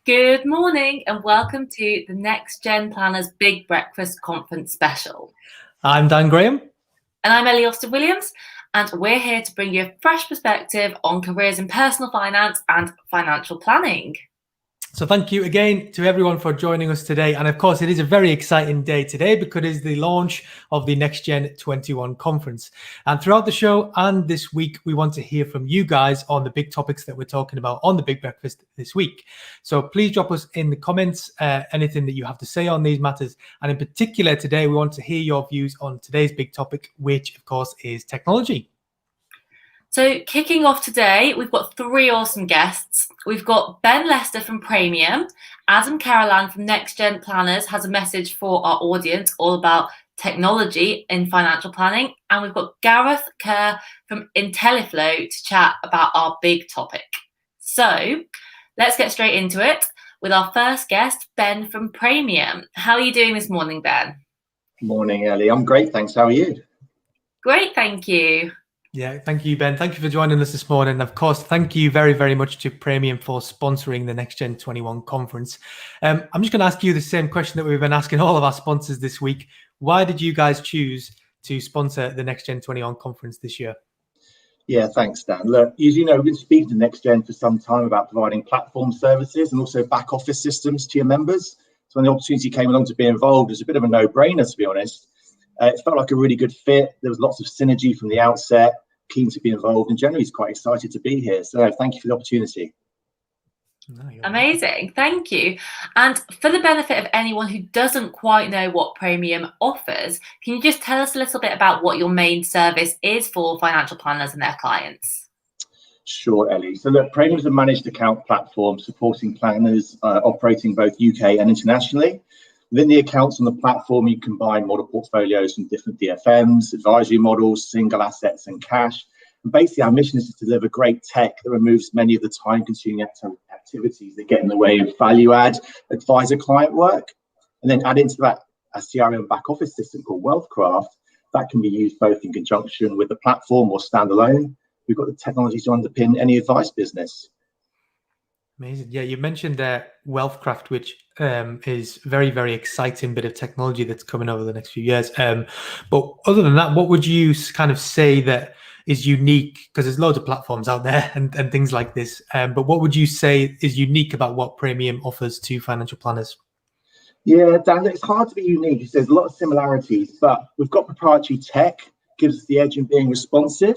Good morning and welcome to the NextGen Planners Big Breakfast Conference Special. I'm Dan Graham. And I'm Ellie Austin-Williams, and we're here to bring you a fresh perspective on careers in personal finance and financial planning. So thank you again to everyone for joining us today. And of course, it is a very exciting day today because it's the launch of the NextGen 21 conference. And throughout the show and this week, we want to hear from you guys on the big topics that we're talking about on the Big Breakfast this week. So please drop us in the comments anything that you have to say on these matters. And in particular, today, we want to hear your views on today's big topic, which of course is technology. So kicking off today, we've got three awesome guests. We've got Ben Lester from Praemium, Adam Carolan from NextGen Planners has a message for our audience all about technology in financial planning. And we've got Gareth Kerr from Intelliflo to chat about our big topic. So let's get straight into it with our first guest, Ben from Praemium. How are you doing this morning, Ben? Morning, Ellie. I'm great, thanks. How are you? Great, thank you. Yeah, thank you, Ben. Thank you for joining us this morning. Of course, thank you very, very much to Praemium for sponsoring the NextGen 21 conference. I'm just going to ask you the same question that we've been asking all of our sponsors this week. Why did you guys choose to sponsor the NextGen 21 conference this year? Yeah, thanks, Dan. Look, as you know, we've been speaking to NextGen for some time about providing platform services and also back office systems to your members. So when the opportunity came along to be involved, it was a bit of a no-brainer, to be honest. It felt like a really good fit. There was lots of synergy from the outset, keen to be involved, and generally quite excited to be here. So thank you for the opportunity. Amazing, thank you. And for the benefit of anyone who doesn't quite know what Praemium offers, can you just tell us a little bit about what your main service is for financial planners and their clients? Sure, Ellie. So look, Praemium is a managed account platform supporting planners operating both UK and internationally. Within the accounts on the platform, you combine model portfolios from different DFMs, advisory models, single assets and cash. And basically, our mission is to deliver great tech that removes many of the time-consuming activities that get in the way of value-add advisor-client work. And then add into that a CRM back-office system called Wealthcraft that can be used both in conjunction with the platform or standalone. We've got the technology to underpin any advice business. Amazing. Yeah, you mentioned Wealthcraft, which is very, very exciting bit of technology that's coming over the next few years. But other than that, what would you kind of say that is unique? Because there's loads of platforms out there and things like this. But what would you say is unique about what Praemium offers to financial planners? Yeah, Dan, it's hard to be unique. There's a lot of similarities, but we've got proprietary tech, gives us the edge in being responsive.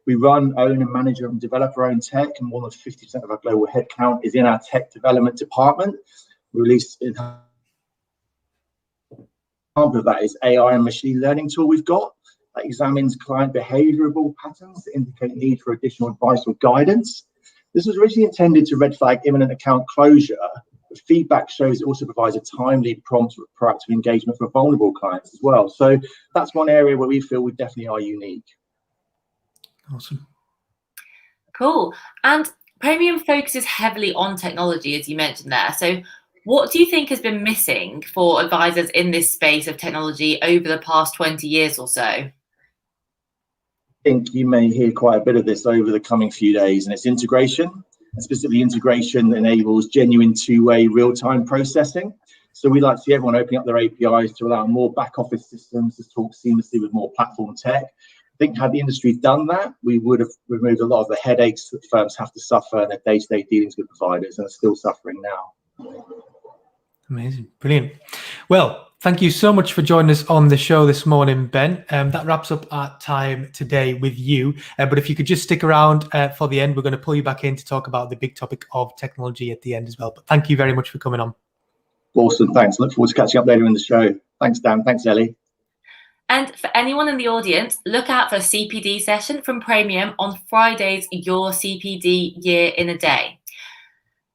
We run, own and manage and develop our own tech, and more than 50% of our global headcount is in our tech development department. We released in example of that is AI and machine learning tool we've got that examines client behavioral patterns that indicate need for additional advice or guidance. This was originally intended to red flag imminent account closure, but feedback shows it also provides a timely, prompt, proactive engagement for vulnerable clients as well. So that's one area where we feel we definitely are unique. Awesome. Cool. And Praemium focuses heavily on technology, as you mentioned there. So what do you think has been missing for advisors in this space of technology over the past 20 years or so? I think you may hear quite a bit of this over the coming few days, and it's integration. And specifically, integration that enables genuine two-way real-time processing. So we like to see everyone opening up their APIs to allow more back-office systems to talk seamlessly with more platform tech. I think had the industry done that, we would have removed a lot of the headaches that firms have to suffer in their day-to-day dealings with providers and are still suffering now. Amazing. Brilliant. Well, thank you so much for joining us on the show this morning, Ben. That wraps up our time today with you. But if you could just stick around for the end, we're going to pull you back in to talk about the big topic of technology at the end as well. But thank you very much for coming on. Awesome. Thanks. Look forward to catching up later in the show. Thanks, Dan. Thanks, Ellie. And for anyone in the audience, look out for a CPD session from Praemium on Friday's Your CPD Year in a Day.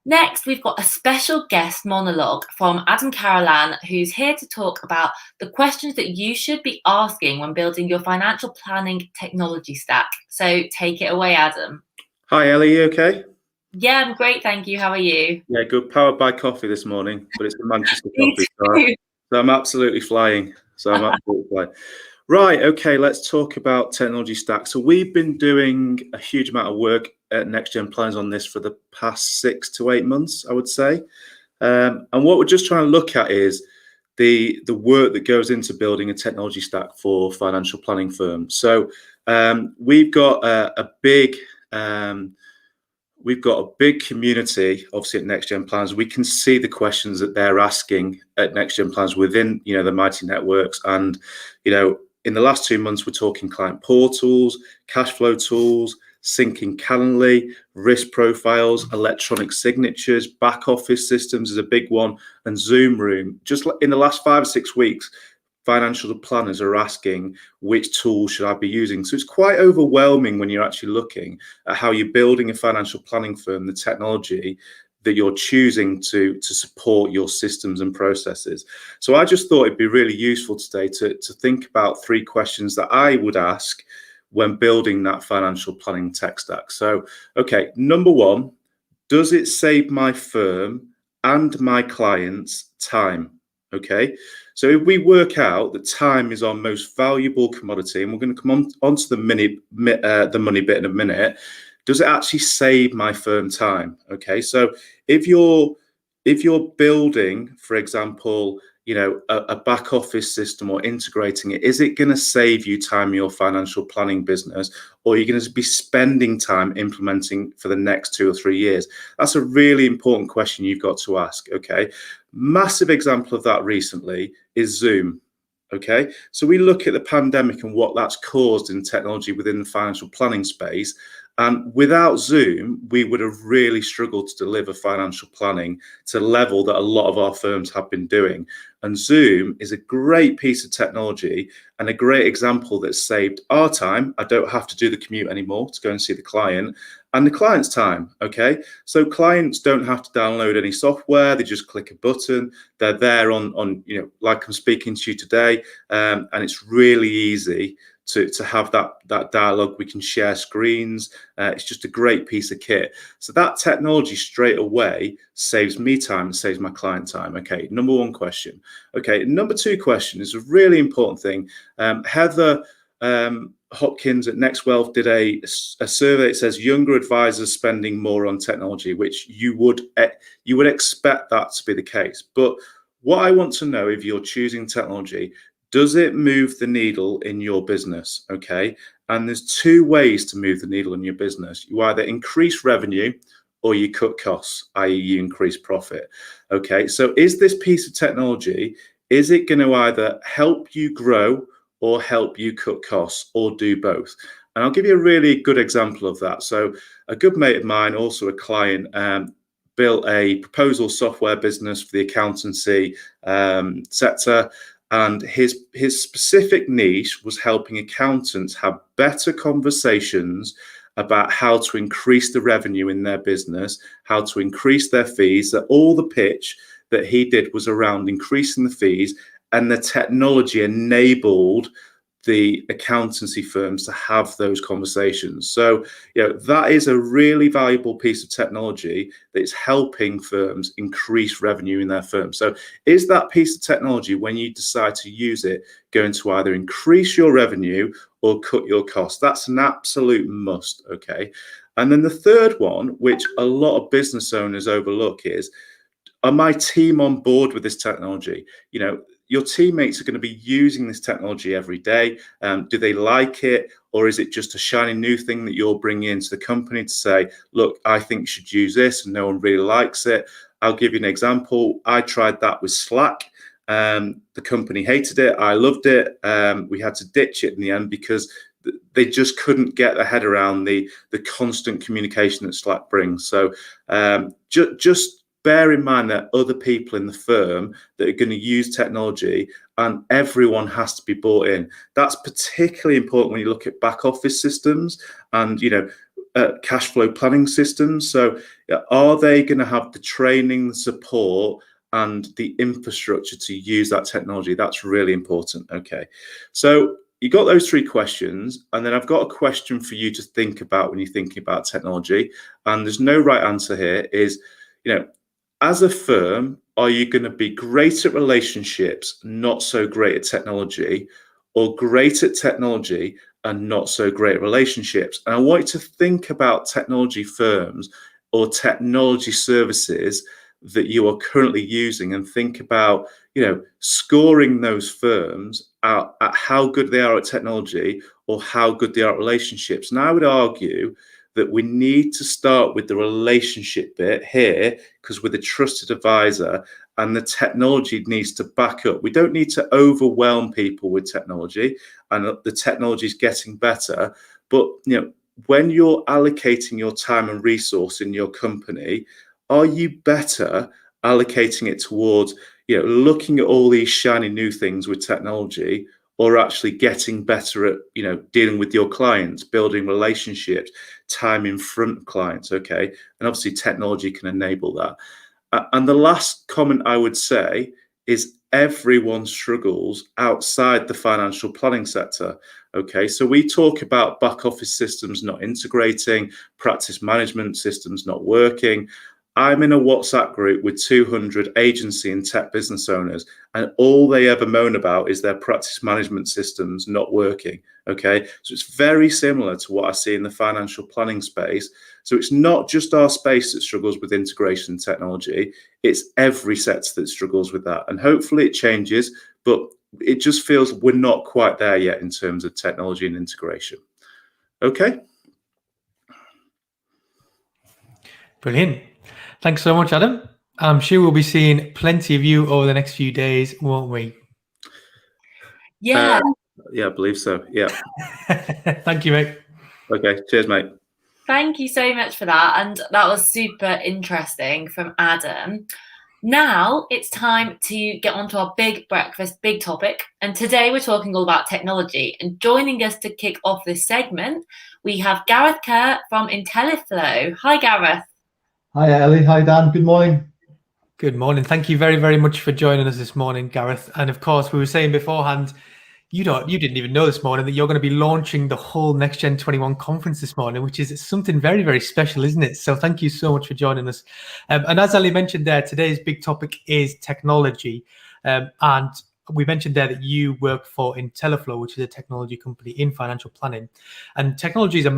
Next, we've got a special guest monologue from Adam Carolan, who's here to talk about the questions that you should be asking when building your financial planning technology stack. So take it away, Adam. Hi, Ellie, you okay? Yeah, I'm great, thank you. How are you? Yeah, good. Powered by coffee this morning, but it's the Manchester coffee. So I'm absolutely flying. Right, okay, let's talk about technology stack. So we've been doing a huge amount of work at NextGen Planners on this for the past 6 to 8 months, I would say. And what we're just trying to look at is the work that goes into building a technology stack for financial planning firms. So we've got a big community, obviously, at NextGen Planners. We can see the questions that they're asking at NextGen Planners within, the Mighty Networks. And, in the last 2 months, we're talking client portals, cash flow tools, syncing Calendly, risk profiles, electronic signatures, back office systems is a big one, and Zoom Room. Just in the last 5 or 6 weeks, financial planners are asking which tool should I be using. So it's quite overwhelming when you're actually looking at how you're building a financial planning firm, the technology that you're choosing to support your systems and processes. So I just thought it'd be really useful today to think about 3 questions that I would ask when building that financial planning tech stack. So, okay, number 1, does it save my firm and my clients time? Okay, so if we work out that time is our most valuable commodity, and we're going to come onto the money bit in a minute, does it actually save my firm time? Okay, so if you're building, for example, a back office system or integrating it, is it going to save you time in your financial planning business, or are you going to be spending time implementing for the next 2 or 3 years? That's a really important question you've got to ask. Okay, massive example of that recently is Zoom. Okay, so we look at the pandemic and what that's caused in technology within the financial planning space. And without Zoom, we would have really struggled to deliver financial planning to the level that a lot of our firms have been doing. And Zoom is a great piece of technology and a great example that saved our time. I don't have to do the commute anymore to go and see the client, and the client's time. Okay, so clients don't have to download any software. They just click a button. They're there on like I'm speaking to you today, and it's really easy to have that dialogue. We can share screens. It's just a great piece of kit. So that technology straight away saves me time and saves my client time. Okay, number 1 question. Okay, number 2 question is a really important thing. Heather Hopkins at NextWealth did a survey. It says younger advisors spending more on technology, which you would expect that to be the case. But what I want to know, if you're choosing technology, does it move the needle in your business? Okay, and there's 2 ways to move the needle in your business. You either increase revenue or you cut costs, i.e. you increase profit. Okay, so is this piece of technology, is it going to either help you grow or help you cut costs, or do both? And I'll give you a really good example of that. So a good mate of mine, also a client, built a proposal software business for the accountancy sector. And his specific niche was helping accountants have better conversations about how to increase the revenue in their business, how to increase their fees. That all the pitch that he did was around increasing the fees, and the technology enabled the accountancy firms to have those conversations. So, that is a really valuable piece of technology that is helping firms increase revenue in their firm. So is that piece of technology, when you decide to use it, going to either increase your revenue or cut your costs? That's an absolute must. Okay. And then the third one, which a lot of business owners overlook, is, are my team on board with this technology? Your teammates are going to be using this technology every day. Do they like it? Or is it just a shiny new thing that you're bringing into the company to say, look, I think you should use this, and no one really likes it? I'll give you an example. I tried that with Slack. The company hated it. I loved it. We had to ditch it in the end because they just couldn't get their head around the constant communication that Slack brings. So just bear in mind that other people in the firm that are going to use technology, and everyone has to be bought in. That's particularly important when you look at back office systems and, cash flow planning systems. So are they going to have the training, the support, and the infrastructure to use that technology? That's really important. Okay. So you got those three questions, and then I've got a question for you to think about when you're thinking about technology. And there's no right answer here. Is, as a firm, are you going to be great at relationships, not so great at technology, or great at technology and not so great at relationships? And I want you to think about technology firms or technology services that you are currently using, and think about, scoring those firms at how good they are at technology or how good they are at relationships. And I would argue that we need to start with the relationship bit here, because we're the trusted advisor, and the technology needs to back up. We don't need to overwhelm people with technology, and the technology is getting better. But when you're allocating your time and resource in your company, are you better allocating it towards looking at all these shiny new things with technology, or actually getting better at dealing with your clients, building relationships, time in front of clients? Okay, and obviously technology can enable that. And the last comment I would say is everyone struggles outside the financial planning sector. Okay, so we talk about back office systems not integrating, practice management systems not working. I'm in a WhatsApp group with 200 agency and tech business owners, and all they ever moan about is their practice management systems not working. Okay, so it's very similar to what I see in the financial planning space. So it's not just our space that struggles with integration and technology, it's every sector that struggles with that. And hopefully it changes, but it just feels we're not quite there yet in terms of technology and integration. Okay. Brilliant. Thanks so much, Adam. I'm sure we'll be seeing plenty of you over the next few days, won't we? Yeah. Yeah, I believe so. Yeah. Thank you, mate. Okay. Cheers, mate. Thank you so much for that. And that was super interesting from Adam. Now it's time to get onto our big breakfast, big topic. And today we're talking all about technology. And joining us to kick off this segment, we have Gareth Kerr from Intelliflo. Hi, Gareth. Hi, Ellie. Hi, Dan. Good morning. Good morning. Thank you very, very much for joining us this morning, Gareth. And of course, we were saying beforehand, you didn't even know this morning that you're going to be launching the whole NextGen 21 conference this morning, which is something very, very special, isn't it? So thank you so much for joining us. And as Ali mentioned there, today's big topic is technology. And we mentioned there that you work for Intelliflo, which is a technology company in financial planning. And technology is a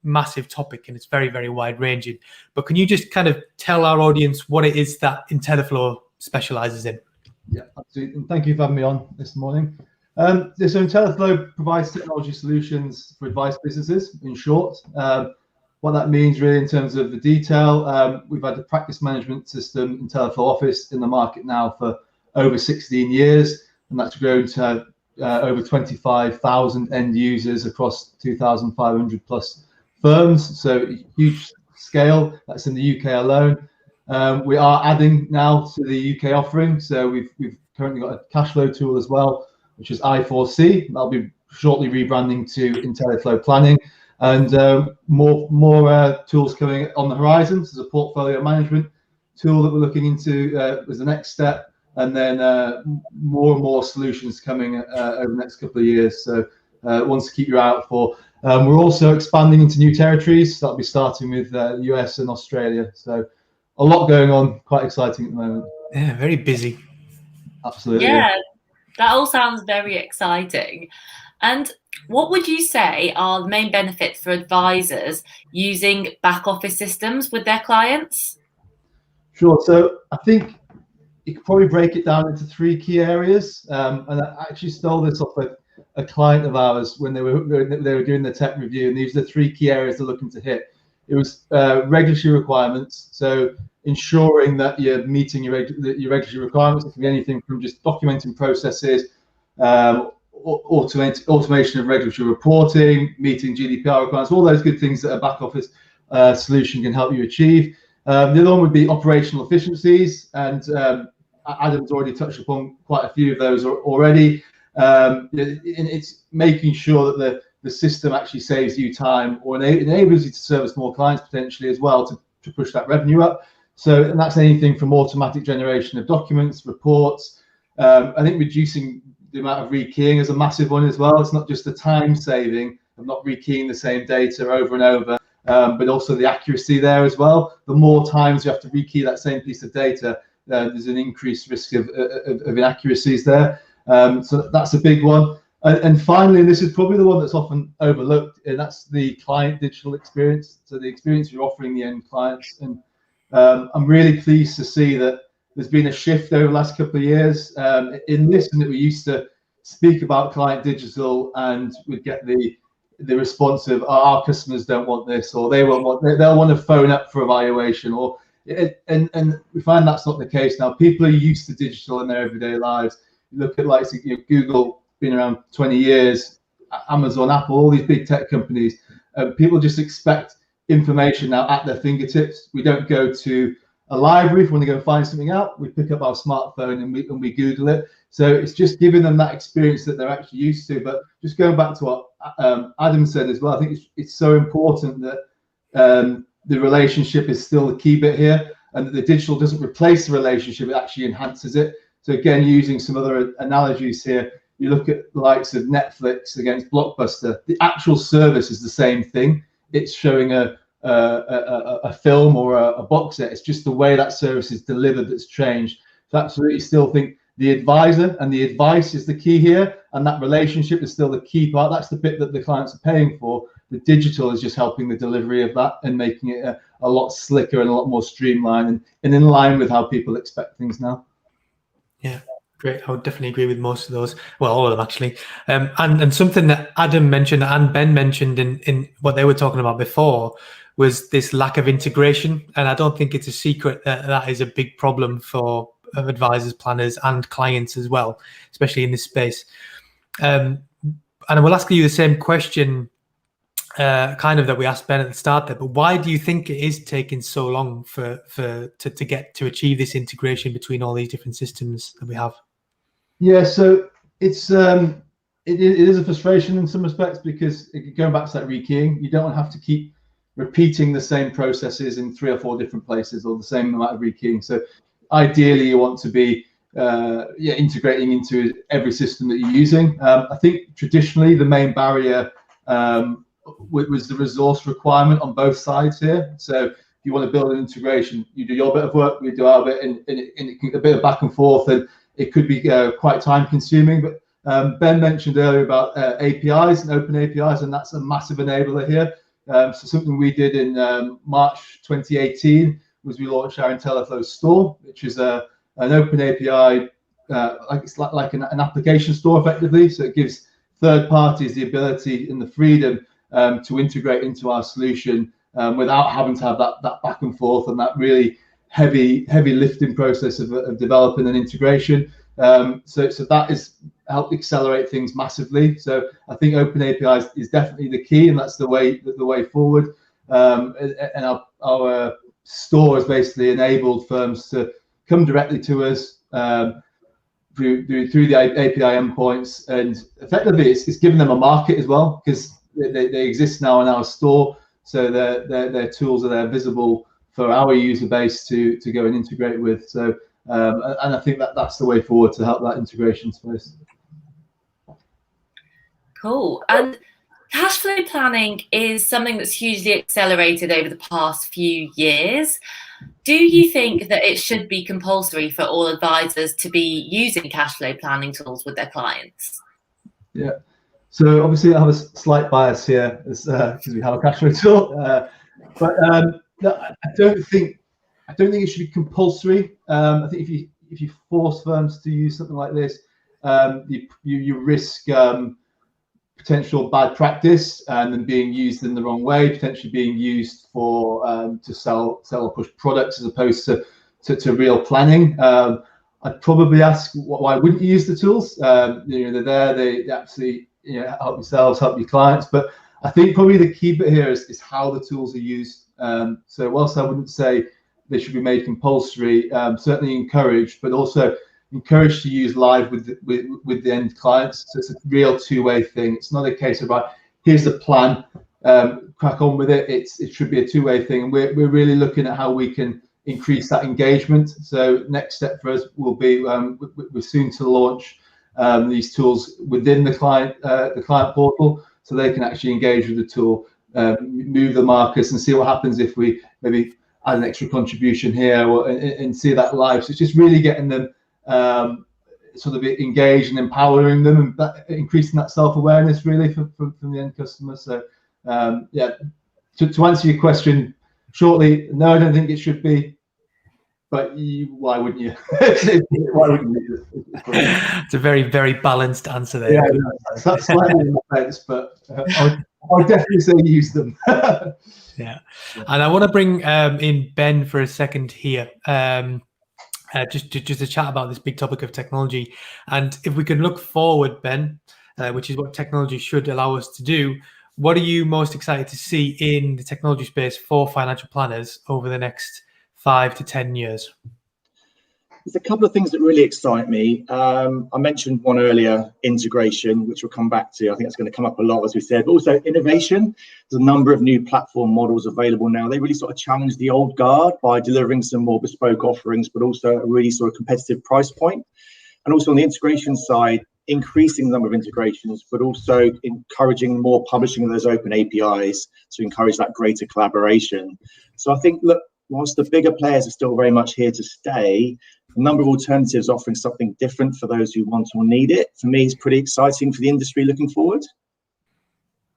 massive topic, and it's very, very wide ranging. But can you just kind of tell our audience what it is that Intelliflo specializes in? Yeah, absolutely. And thank you for having me on this morning. So Intelliflo provides technology solutions for advice businesses, in short. What that means really in terms of the detail, we've had the practice management system, Intelliflo Office, in the market now for over 16 years, and that's grown to over 25,000 end users across 2,500 plus firms, so huge scale. That's in the UK alone. We are adding now to the UK offering, so we've currently got a cash flow tool as well, which is I4C. That'll be shortly rebranding to Intelliflo Planning, and more tools coming on the horizon. There's a portfolio management tool that we're looking into as the next step, and then more and more solutions coming over the next couple of years. So ones to keep your eye out for. We're also expanding into new territories. That'll be starting with the US and Australia. So a lot going on, quite exciting at the moment. Yeah, very busy. Absolutely. Yeah, that all sounds very exciting. And what would you say are the main benefits for advisors using back office systems with their clients? Sure. So I think you could probably break it down into three key areas. And I actually stole this off a client of ours when they were doing the tech review, and these are the three key areas they're looking to hit. It was regulatory requirements, so ensuring that you're meeting your regulatory requirements. It can be anything from just documenting processes, automation of regulatory reporting, meeting GDPR requirements, all those good things that a back office solution can help you achieve. The other one would be operational efficiencies, and Adam's already touched upon quite a few of those already. It's making sure that the system actually saves you time or enables you to service more clients potentially as well to push that revenue up. So, and that's anything from automatic generation of documents, reports. I think reducing the amount of rekeying is a massive one as well. It's not just the time saving of not rekeying the same data over and over, but also the accuracy there as well. The more times you have to rekey that same piece of data, there's an increased risk of inaccuracies there. So that's a big one. And finally, and this is probably the one that's often overlooked, and that's the client digital experience. So the experience you're offering the end clients. And I'm really pleased to see that there's been a shift over the last couple of years in this, and that we used to speak about client digital and we'd get the response of, oh, our customers don't want this, or they'll want to phone up for evaluation, or and we find that's not the case now. People are used to digital in their everyday lives. You look at like Google, been around 20 years, Amazon, Apple, all these big tech companies. People just expect information now at their fingertips. We don't go to a library if we want to go find something out. We pick up our smartphone and we Google it. So it's just giving them that experience that they're actually used to. But just going back to what Adam said as well, I think it's so important that the relationship is still the key bit here, and that the digital doesn't replace the relationship, it actually enhances it. So again, using some other analogies here, you look at the likes of Netflix against Blockbuster, the actual service is the same thing. It's showing a film or a box set. It's just the way that service is delivered that's changed. So absolutely still think the advisor and the advice is the key here, and that relationship is still the key part. That's the bit that the clients are paying for. The digital is just helping the delivery of that and making it a lot slicker and a lot more streamlined and in line with how people expect things now. Yeah, great. I would definitely agree with most of those. Well, all of them actually. And something that Adam mentioned and Ben mentioned in what they were talking about before was this lack of integration. And I don't think it's a secret that that is a big problem for advisors, planners, and clients as well, especially in this space. And I will ask you the same question kind of that we asked Ben at the start there, but why do you think it is taking so long to achieve this integration between all these different systems that we have? Yeah, so it is a frustration in some respects, because going back to that rekeying, you don't have to keep repeating the same processes in 3 or 4 different places or the same amount of rekeying. So ideally you want to be integrating into every system that you're using. I think traditionally the main barrier was the resource requirement on both sides here. So if you want to build an integration, you do your bit of work, we do our bit, and it can a bit of back and forth, and it could be quite time consuming. But Ben mentioned earlier about APIs and open APIs, and that's a massive enabler here. So something we did in March 2018 was we launched our Intelliflo store, which is an open API, like an application store effectively. So it gives third parties the ability and the freedom to integrate into our solution without having to have that back and forth and that really heavy lifting process of developing an integration. So that is helped accelerate things massively. So I think open APIs is definitely the key, and that's the way forward. And our store has basically enabled firms to come directly to us through the API endpoints, and effectively it's given them a market as well, because they exist now in our store, so their tools are there visible for our user base to go and integrate with. So and I think that's the way forward to help that integration space. Cool. And cash flow planning is something that's hugely accelerated over the past few years. Do you think that it should be compulsory for all advisors to be using cash flow planning tools with their clients? Yeah. So obviously I have a slight bias here because we have a cash flow tool, but no, I don't think it should be compulsory. I think if you force firms to use something like this, you risk potential bad practice and then being used in the wrong way, potentially being used for to sell or push products as opposed to real planning. I'd probably ask why wouldn't you use the tools? They're there, they absolutely help yourselves, help your clients. But I think probably the key bit here is how the tools are used. So whilst I wouldn't say they should be made compulsory, certainly encouraged, but also encouraged to use live with the end clients. So it's a real two-way thing. It's not a case of, right, here's the plan, crack on with it. It should be a two-way thing. And we're really looking at how we can increase that engagement. So next step for us will be, we're soon to launch these tools within the client portal, so they can actually engage with the tool, move the markers, and see what happens if we maybe add an extra contribution here, and see that live. So it's just really getting them sort of engaged and empowering them, and increasing that self-awareness really from the end customer. So yeah, to answer your question shortly, no, I don't think it should be. But why wouldn't you? Why wouldn't you? It's a very, very balanced answer there. Yeah, that's slightly in the fence, but I would definitely say use them. Yeah, and I want to bring in Ben for a second here, just to chat about this big topic of technology. And if we can look forward, Ben, which is what technology should allow us to do, what are you most excited to see in the technology space for financial planners over the next 5 to 10 years? There's a couple of things that really excite me. I mentioned one earlier, integration, which we'll come back to. I think that's going to come up a lot, as we said, but also innovation. There's a number of new platform models available now. They really sort of challenge the old guard by delivering some more bespoke offerings, but also a really sort of competitive price point. And also on the integration side, increasing the number of integrations, but also encouraging more publishing of those open APIs to encourage that greater collaboration. So I think, look, whilst the bigger players are still very much here to stay, a number of alternatives offering something different for those who want or need it, for me, is pretty exciting for the industry looking forward.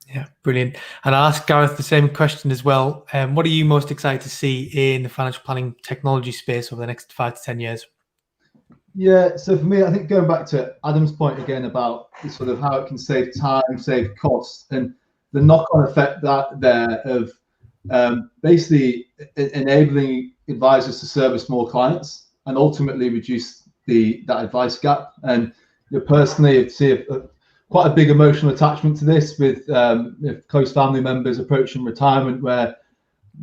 Yeah, brilliant. And I'll ask Gareth the same question as well. What are you most excited to see in the financial planning technology space over the next 5 to 10 years? Yeah, so for me, I think going back to Adam's point again about sort of how it can save time, save costs, and the knock-on effect of basically enabling advisors to service more clients and ultimately reduce that advice gap. And personally, I see quite a big emotional attachment to this with close family members approaching retirement, where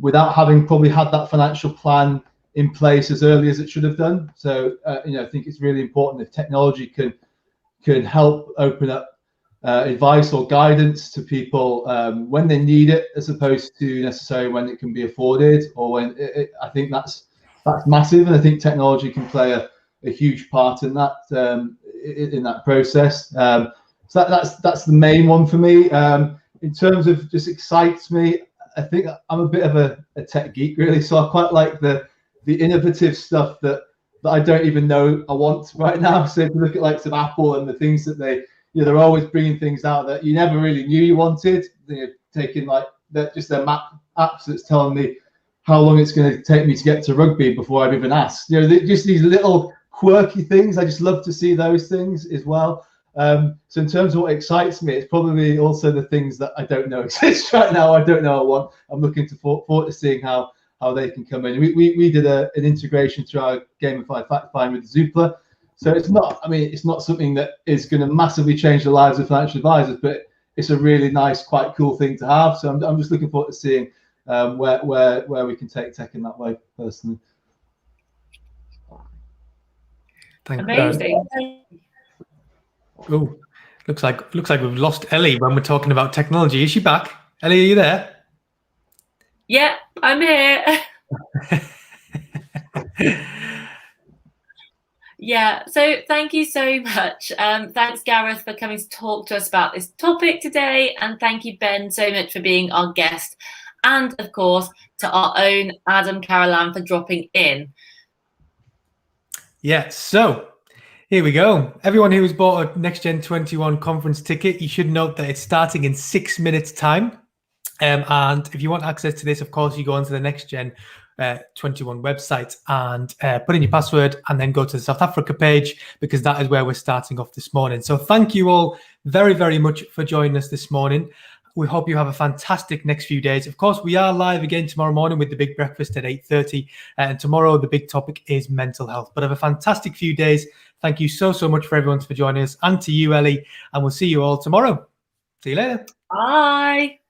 without having probably had that financial plan in place as early as it should have done. So I think it's really important if technology can help open up advice or guidance to people when they need it, as opposed to necessarily when it can be afforded, or when I think that's massive, and I think technology can play a huge part in that process. So that's the main one for me. In terms of just excites me, I think I'm a bit of a tech geek really, so I quite like the innovative stuff that I don't even know I want right now. So if you look at like some Apple and the things that they're always bringing things out that you never really knew you wanted. They're taking like just their map apps that's telling me how long it's going to take me to get to rugby before I've even asked. Just these little quirky things. I just love to see those things as well. So in terms of what excites me, it's probably also the things that I don't know exist right now. I don't know I want. I'm looking forward to seeing how they can come in. We did an integration through our gamified fact find with Zoopla. So it's not something that is going to massively change the lives of financial advisors, but it's a really nice, quite cool thing to have. So I'm just looking forward to seeing where we can take tech in that way, personally. Amazing. Oh, looks like we've lost Ellie when we're talking about technology. Is she back? Ellie, are you there? Yeah, I'm here. Yeah, so thank you so much. Thanks, Gareth, for coming to talk to us about this topic today. And thank you, Ben, so much for being our guest. And, of course, to our own Adam Carolan for dropping in. Yeah, so here we go. Everyone who has bought a NextGen 21 conference ticket, you should note that it's starting in 6 minutes' time. And if you want access to this, of course, you go onto the NextGen 21 website and put in your password and then go to the South Africa page, because that is where we're starting off this morning. So thank you all very, very much for joining us this morning. We hope you have a fantastic next few days. Of course, we are live again tomorrow morning with the big breakfast at 8:30. And tomorrow, the big topic is mental health. But have a fantastic few days. Thank you so much for everyone for joining us, and to you, Ellie. And we'll see you all tomorrow. See you later. Bye.